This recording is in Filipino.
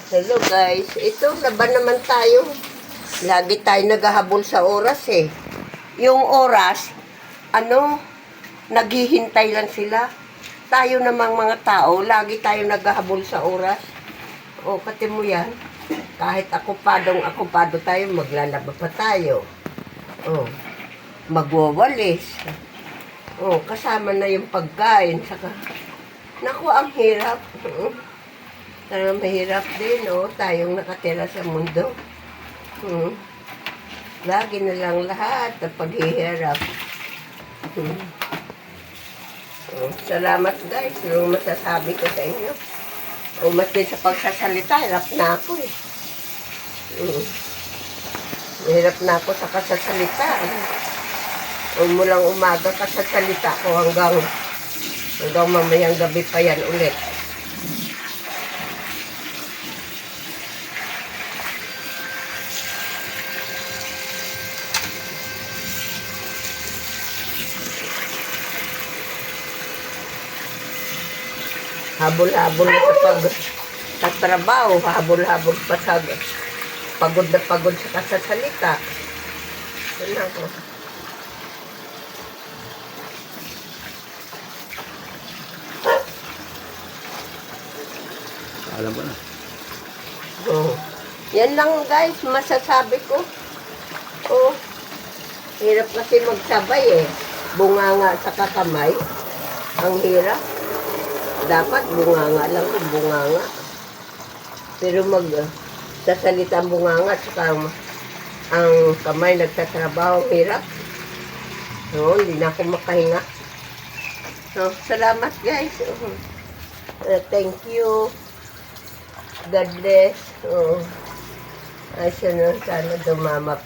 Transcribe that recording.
Hello guys, ito laban naman tayo. Lagi tayo naghahabol sa oras eh. Yung oras, naghihintay lang sila. Tayo namang mga tao, lagi tayo naghahabol sa oras. O, pati mo yan. Kahit akupado tayo, maglalaba pa tayo. O, magwawalis. O, kasama na yung pagkain. Saka, naku, ang hirap. Mahirap din, tayong nakatira sa mundo. Lagi na lang lahat na paghihirap. Salamat guys, yung masasabi ko sa inyo. Maski sa pagsasalita, hirap na ako eh. Hirap na ako sa kasasalita. Mulang umaga kasasalita ko hanggang mamayang gabi pa yan ulit. Habol-habol sa trabaho, habol-habol pa sa pagod na pagod sa kasasalita. Yan ako. Alam ko na. Yan lang guys, masasabi ko. Hirap kasi magsabay eh. Bunganga sa kakamay. Ang hirap. Dapat bunganga lang kung bunganga. Pero sasalita ang bunganga at saka ang kamay nagtatrabaho, hirap. Hindi na ako makahinga. So, salamat guys. Thank you. God bless. Ay, sana dumama pa.